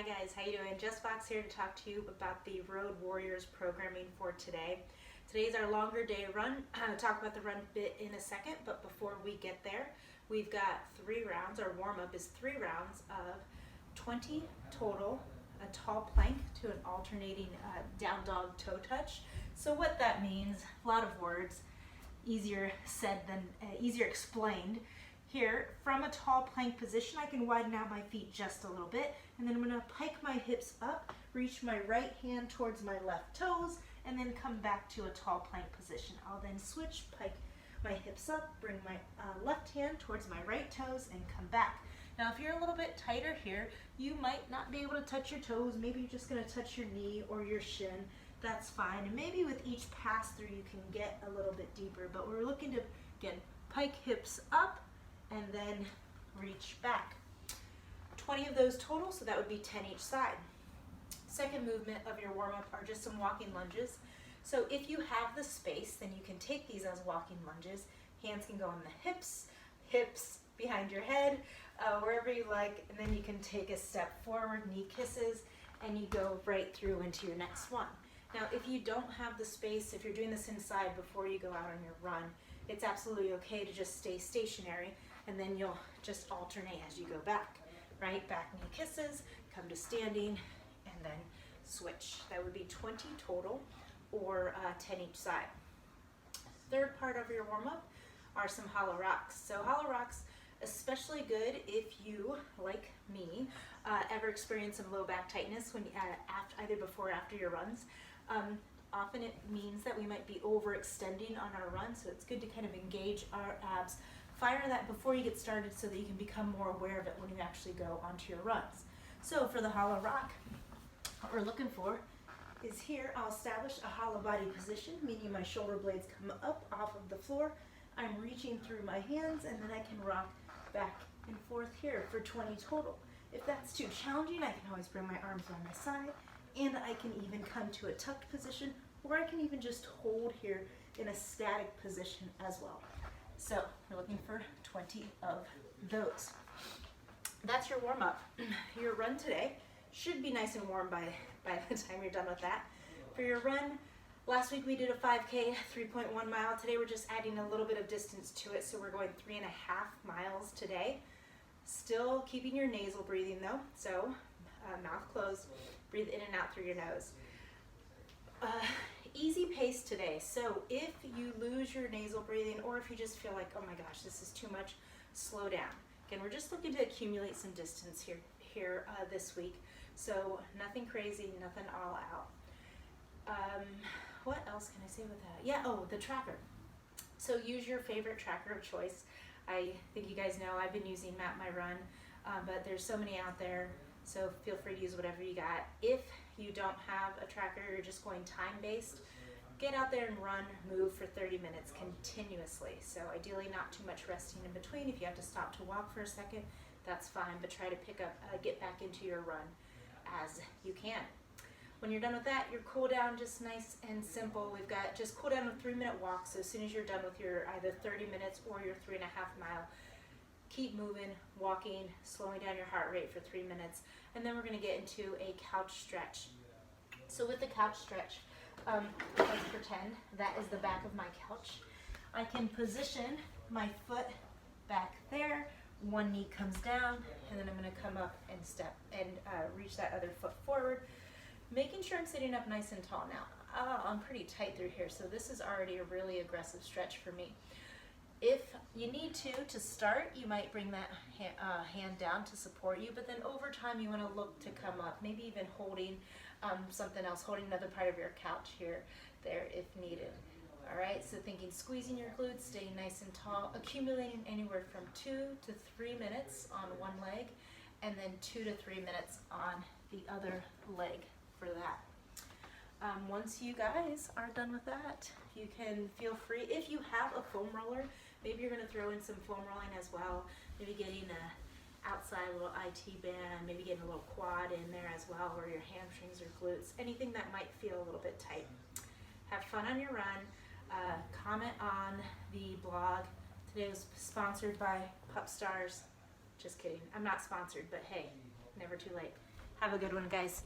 Hi guys, how you doing? Jess Fox here to talk to you about the Road Warriors programming for today. Today's our longer day run. I'll talk about the run bit in a second, but before we get there, we've got 3 rounds. Our warm-up is 3 rounds of 20 total, a tall plank to an alternating down dog toe touch. So what that means, a lot of words, easier said than easier explained. Here, from a tall plank position, I can widen out my feet just a little bit, and then I'm going to pike my hips up, reach my right hand towards my left toes, and then come back to a tall plank position. I'll then switch, pike my hips up, bring my left hand towards my right toes, and come back. Now, if you're a little bit tighter here, you might not be able to touch your toes. Maybe you're just going to touch your knee or your shin. That's fine. And maybe with each pass through, you can get a little bit deeper. But we're looking to, again, pike hips up, and then reach back. 20 of those total, so that would be 10 each side. Second movement of your warm-up are just some walking lunges. So if you have the space, then you can take these as walking lunges. Hands can go on the hips behind your head, wherever you like, and then you can take a step forward, knee kisses, and you go right through into your next one. Now, if you don't have the space, if you're doing this inside before you go out on your run, it's absolutely okay to just stay stationary, and then you'll just alternate as you go back, right? Back knee kisses, come to standing, and then switch. That would be 20 total, or 10 each side. Third part of your warm-up are some hollow rocks. So hollow rocks, especially good if you, like me, ever experience some low back tightness when either before or after your runs. Often it means that we might be overextending on our run, so it's good to kind of engage our abs. Fire that before you get started so that you can become more aware of it when you actually go onto your runs. So for the hollow rock, what we're looking for is here, I'll establish a hollow body position, meaning my shoulder blades come up off of the floor. I'm reaching through my hands, and then I can rock back and forth here for 20 total. If that's too challenging, I can always bring my arms by my side, and I can even come to a tucked position, or I can even just hold here in a static position as well. So we're looking for 20 of those. That's your warm-up. Your run today should be nice and warm by the time you're done with that. For your run, last week we did a 5K, 3.1 mile. Today we're just adding a little bit of distance to it, so we're going 3.5 miles today. Still keeping your nasal breathing though, so mouth closed, breathe in and out through your nose. Easy pace today, so if you lose your nasal breathing, or if you just feel like, oh my gosh, this is too much, slow down. Again, we're just looking to accumulate some distance here this week, so nothing crazy, nothing all out. What else can I say with that? Yeah, oh, the tracker. So use your favorite tracker of choice. I think you guys know I've been using Map My Run, but there's so many out there, so feel free to use whatever you got. If you don't have a tracker, you're just going time-based, get out there and run, move for 30 minutes continuously. So ideally not too much resting in between. If you have to stop to walk for a second, that's fine, but try to pick up, get back into your run as you can. When you're done with that, your cool down, just nice and simple. We've got just cool down a 3-minute walk, so as soon as you're done with your either 30 minutes or your 3.5 mile, keep moving, walking, slowing down your heart rate for 3 minutes, and then we're going to get into a couch stretch. So with the couch stretch, let's pretend that is the back of my couch. I can position my foot back there, one knee comes down, and then I'm going to come up and step and reach that other foot forward, making sure I'm sitting up nice and tall. Now, I'm pretty tight through here, so this is already a really aggressive stretch for me. If you need to start, you might bring that hand down to support you, but then over time you want to look to come up, maybe even holding something else, holding another part of your couch here, there if needed. All right, so thinking squeezing your glutes, staying nice and tall, accumulating anywhere from 2 to 3 minutes on one leg, and then 2 to 3 minutes on the other leg for that. Once you guys are done with that, you can feel free, if you have a foam roller, maybe you're going to throw in some foam rolling as well, maybe getting a outside little IT band, maybe getting a little quad in there as well, or your hamstrings or glutes, anything that might feel a little bit tight. Have fun on your run. Comment on the blog. Today was sponsored by Pup Stars. Just kidding, I'm not sponsored, but hey, never too late. Have a good one, guys.